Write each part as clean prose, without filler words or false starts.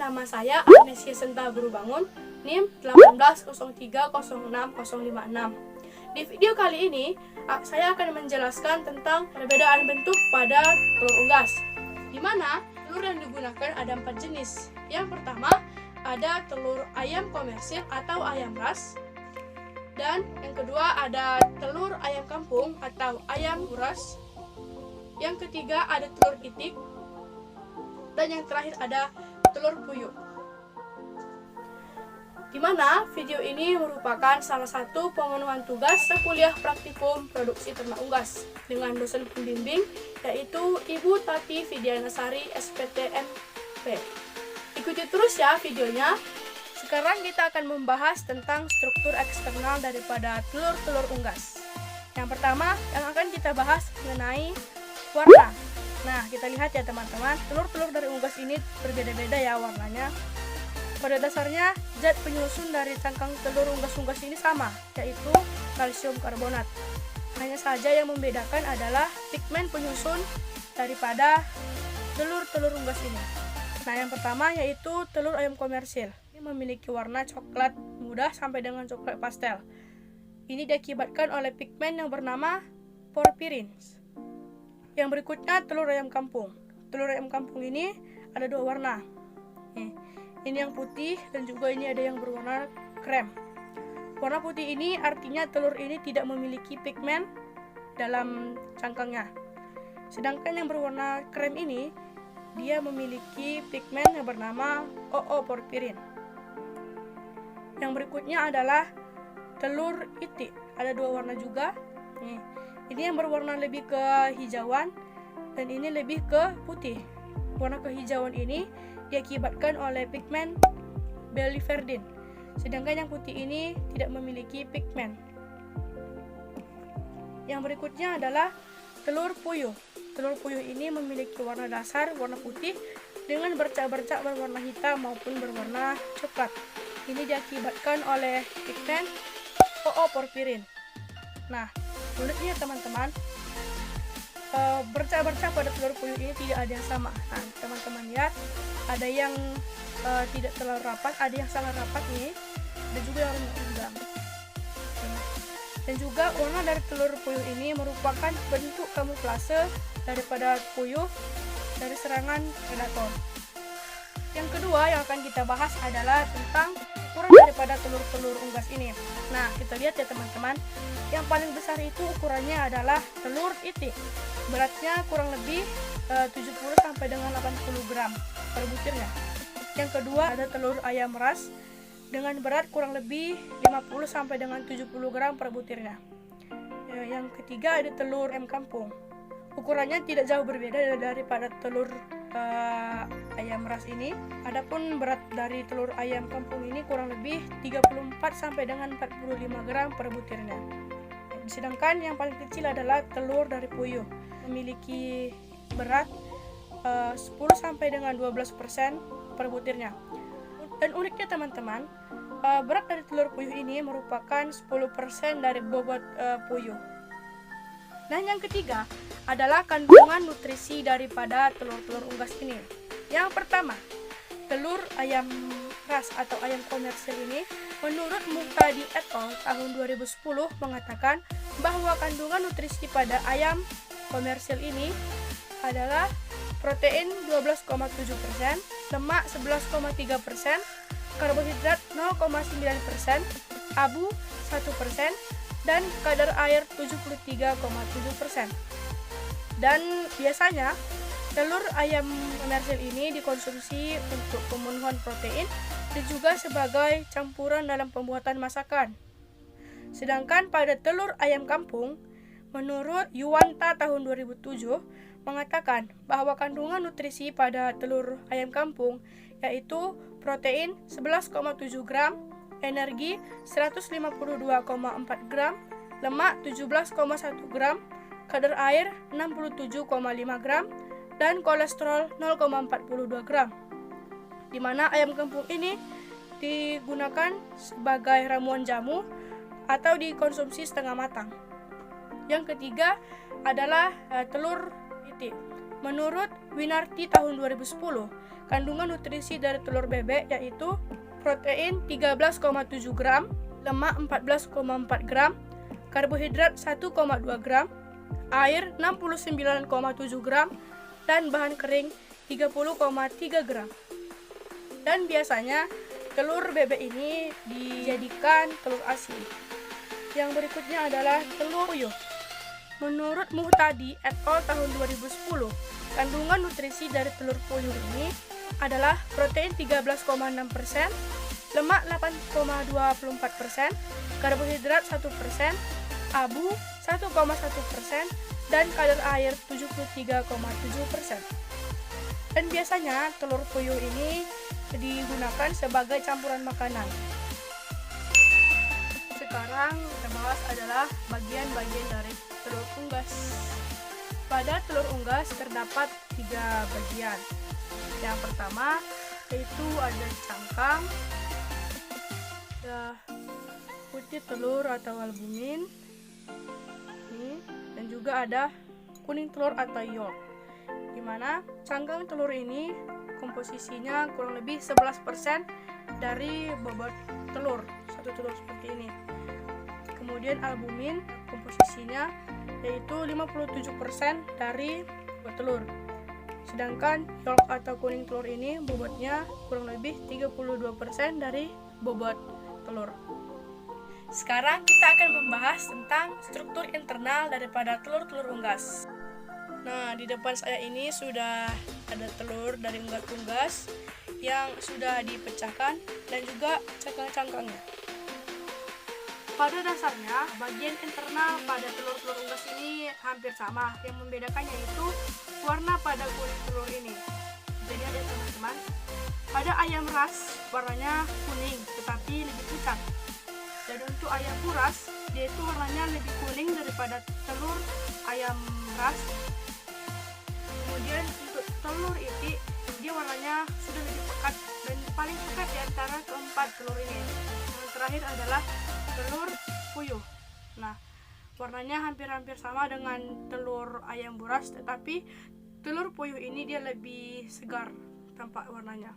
nama saya Agnesia Senta Burubangun, NIM 180306056. Di video kali ini, saya akan menjelaskan tentang perbedaan bentuk pada telur unggas, di mana telur yang digunakan ada 4 jenis. Yang pertama, ada telur ayam komersil atau ayam ras, dan yang kedua ada telur ayam kampung atau ayam uras. Yang ketiga ada telur itik, dan yang terakhir ada telur puyuh. Di mana video ini merupakan salah satu pemenuhan tugas kuliah praktikum produksi ternak unggas dengan dosen pembimbing yaitu Ibu Tati Vidianasari SPTMP. Ikuti terus ya videonya. Sekarang kita akan membahas tentang struktur eksternal daripada telur-telur unggas. Yang pertama yang akan kita bahas mengenai warna. Nah, kita lihat ya teman-teman, telur-telur dari unggas ini berbeda-beda ya warnanya. Pada dasarnya, zat penyusun dari cangkang telur unggas-unggas ini sama, yaitu kalsium karbonat. Hanya saja yang membedakan adalah pigmen penyusun daripada telur-telur unggas ini. Nah, yang pertama yaitu telur ayam komersil. Ini memiliki warna coklat muda sampai dengan coklat pastel. Ini diakibatkan oleh pigmen yang bernama porfirin. Yang berikutnya telur ayam kampung. Telur ayam kampung ini ada 2 warna. Ini yang putih dan juga ini ada yang berwarna krem. Warna putih ini artinya telur ini tidak memiliki pigmen dalam cangkangnya. Sedangkan yang berwarna krem ini dia memiliki pigmen yang bernama ooporfirin. Yang berikutnya adalah telur itik. Ada 2 warna juga. Ini yang berwarna lebih kehijauan dan ini lebih ke putih. Warna kehijauan ini diakibatkan oleh pigmen biliverdin. Sedangkan yang putih ini tidak memiliki pigmen. Yang berikutnya adalah telur puyuh. Telur puyuh ini memiliki warna dasar warna putih dengan bercak-bercak berwarna hitam maupun berwarna coklat. Ini diakibatkan oleh pigmen ooporfirin. Nah, uniknya teman-teman, bercak-bercak pada telur puyuh ini tidak ada yang sama. Nah, teman-teman lihat, ada yang tidak terlalu rapat, ada yang sangat rapat nih, dan juga yang renggang. Dan juga warna dari telur puyuh ini merupakan bentuk kamuflase daripada puyuh dari serangan predator. Yang kedua yang akan kita bahas adalah tentang ukuran daripada telur-telur unggas ini. Nah, kita lihat ya teman-teman, yang paling besar itu ukurannya adalah telur itik. Beratnya kurang lebih 70 sampai dengan 80 gram per butirnya. Yang kedua ada telur ayam ras dengan berat kurang lebih 50 sampai dengan 70 gram per butirnya. Yang ketiga ada telur ayam kampung. Ukurannya tidak jauh berbeda daripada telur ayam ras ini. Adapun berat dari telur ayam kampung ini kurang lebih 34 sampai dengan 45 gram per butirnya. Sedangkan yang paling kecil adalah telur dari puyuh, memiliki berat 10 sampai dengan 12% per butirnya. Dan uniknya teman-teman, berat dari telur puyuh ini merupakan 10% dari bobot puyuh. Nah, yang ketiga adalah kandungan nutrisi daripada telur-telur unggas ini. Yang pertama, telur ayam ras atau ayam komersil ini menurut Muqtadi et al. Tahun 2010 mengatakan bahwa kandungan nutrisi pada ayam komersil ini adalah protein 12,7%, lemak 11,3%, karbohidrat 0,9%, abu 1%, dan kadar air 73,7%. Dan biasanya telur ayam komersil ini dikonsumsi untuk pemenuhan protein dan juga sebagai campuran dalam pembuatan masakan. Sedangkan pada telur ayam kampung, menurut Yuwanta tahun 2007 mengatakan bahwa kandungan nutrisi pada telur ayam kampung yaitu protein 11,7 gram, energi 152,4 gram, lemak 17,1 gram, kadar air 67,5 gram, dan kolesterol 0,42 gram. Di mana ayam kampung ini digunakan sebagai ramuan jamu atau dikonsumsi setengah matang. Yang ketiga adalah telur itik. Menurut Winarti tahun 2010, kandungan nutrisi dari telur bebek yaitu protein 13,7 gram, lemak 14,4 gram, karbohidrat 1,2 gram, air 69,7 gram, dan bahan kering 30,3 gram. Dan biasanya telur bebek ini dijadikan telur asin. Yang berikutnya adalah telur puyuh. Menurut Muhtadi et al. Tahun 2010, kandungan nutrisi dari telur puyuh ini adalah protein 13,6%, lemak 8,24%, karbohidrat 1%, abu 1,1%, dan kadar air 73,7%. Dan biasanya telur puyuh ini digunakan sebagai campuran makanan. Sekarang kita bahas adalah bagian-bagian dari telur unggas. Pada telur unggas terdapat 3 bagian. Yang pertama yaitu ada cangkang, ada putih telur atau albumin, dan juga ada kuning telur atau yolk. Dimana cangkang telur ini komposisinya kurang lebih 11% dari bobot telur, satu telur seperti ini. Kemudian albumin komposisinya yaitu 57% dari bobot telur. Sedangkan yolk atau kuning telur ini bobotnya kurang lebih 32% dari bobot telur. Sekarang kita akan membahas tentang struktur internal daripada telur-telur unggas. Nah, di depan saya ini sudah ada telur dari unggas-unggas yang sudah dipecahkan dan juga cangkang-cangkangnya. Pada dasarnya, bagian internal pada telur-telur unggas ini hampir sama. Yang membedakannya itu warna pada kulit telur ini. Jadi ada teman-teman, pada ayam ras warnanya kuning tetapi lebih pucat. Dan untuk ayam uras, dia itu warnanya lebih kuning daripada telur ayam ras. Kemudian untuk telur itik, dia warnanya sudah lebih pekat dan paling pekat di antara keempat telur ini. Yang terakhir adalah telur puyuh. Nah, warnanya hampir-hampir sama dengan telur ayam buras, tetapi telur puyuh ini dia lebih segar tampak warnanya.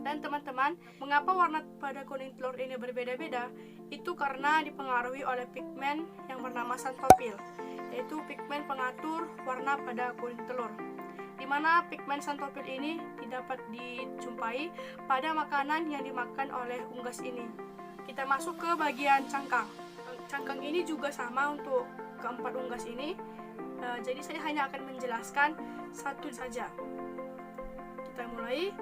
Dan teman-teman, mengapa warna pada kuning telur ini berbeda-beda? Itu karena dipengaruhi oleh pigmen yang bernama xanthopil, yaitu pigmen pengatur warna pada kuning telur. Di mana pigmen xanthopil ini dapat dijumpai pada makanan yang dimakan oleh unggas ini. Kita masuk ke bagian cangkang. Cangkang ini juga sama untuk keempat unggas ini. Jadi saya hanya akan menjelaskan satu saja. Kita mulai.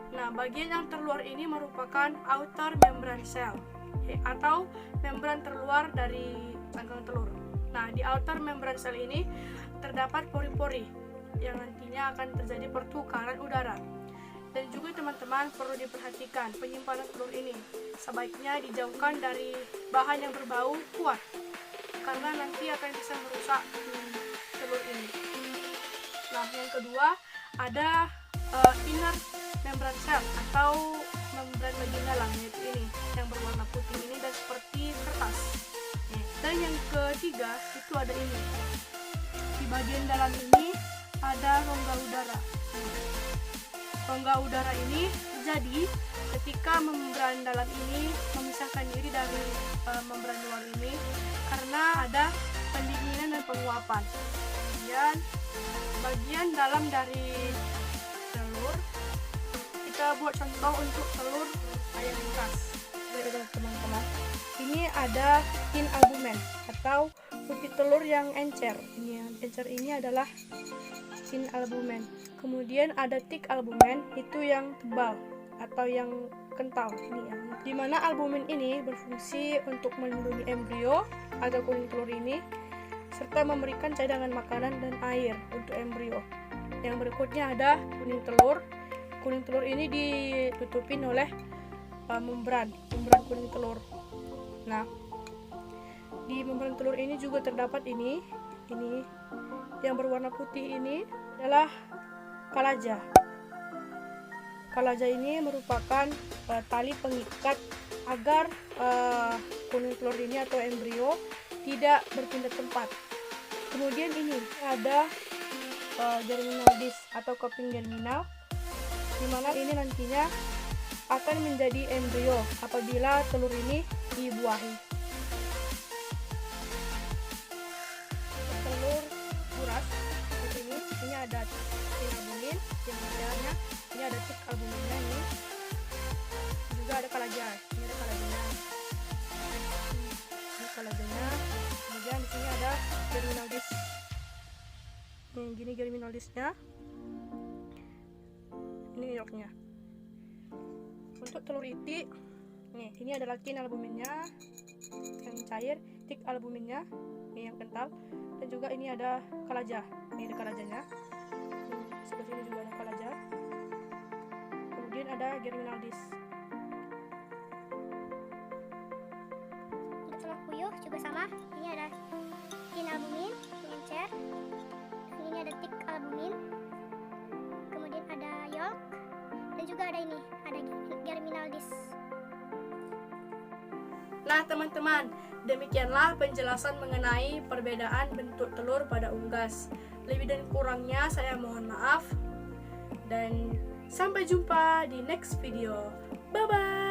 Nah, bagian yang terluar ini merupakan outer membrane cell atau membran terluar dari cangkang telur. Nah, di outer membrane cell ini terdapat pori-pori yang nantinya akan terjadi pertukaran udara. Dan juga teman-teman perlu diperhatikan penyimpanan telur ini sebaiknya dijauhkan dari bahan yang berbau kuat karena nanti akan bisa merusak telur ini. Nah, yang kedua ada inner membrane cell atau membran bagian dalam, yaitu ini yang berwarna putih ini dan seperti kertas. Dan yang ketiga itu ada ini. Di bagian dalam ini ada rongga udara. Rongga udara ini terjadi ketika membran dalam ini memisahkan diri dari membran luar ini karena ada pendinginan dan penguapan. Kemudian bagian dalam dari telur, kita buat contoh untuk telur ayam uras. Teman-teman, ini ada tin albumen atau putih telur yang encer. Ini yang encer ini adalah tin albumen. Kemudian ada thick albumen, itu yang tebal atau yang kental. Ini yang dimana albumin ini berfungsi untuk melindungi embrio atau kuning telur ini serta memberikan cadangan makanan dan air untuk embrio. Yang berikutnya ada kuning telur. Kuning telur ini ditutupin oleh membran kuning telur. Nah, di membran telur ini juga terdapat ini yang berwarna putih ini adalah kalaja. Kalaja ini merupakan tali pengikat agar kuning telur ini atau embrio tidak berpindah tempat. Kemudian ini ada germinal disk atau cupping germinal, dimana ini nantinya akan menjadi embrio apabila telur ini dibuahi. Telur buras seperti ini ada tin albumin, kemudiannya ini ada tik albuminnya, ini juga ada kolagen, ini ada kolagennya, ini kolagennya. Kemudian di sini ada germinal disk. Gini germinal disknya, ini yolknya. Untuk telur itik, nih ini adalah kin albuminnya yang cair, tik albuminnya ini yang kental, dan juga ini ada kolagen, ini ada kolagennya. Sebelah sini juga ada kolagen. Kemudian ada germinal disk. Untuk telur puyuh juga sama, ini ada kin albumin, encer, ini ada tik albumin, kemudian ada yolk, dan juga ada ini, ada germinal disk. Nah teman-teman, demikianlah penjelasan mengenai perbedaan bentuk telur pada unggas. Lebih dan kurangnya saya mohon maaf, dan sampai jumpa di next video. Bye bye.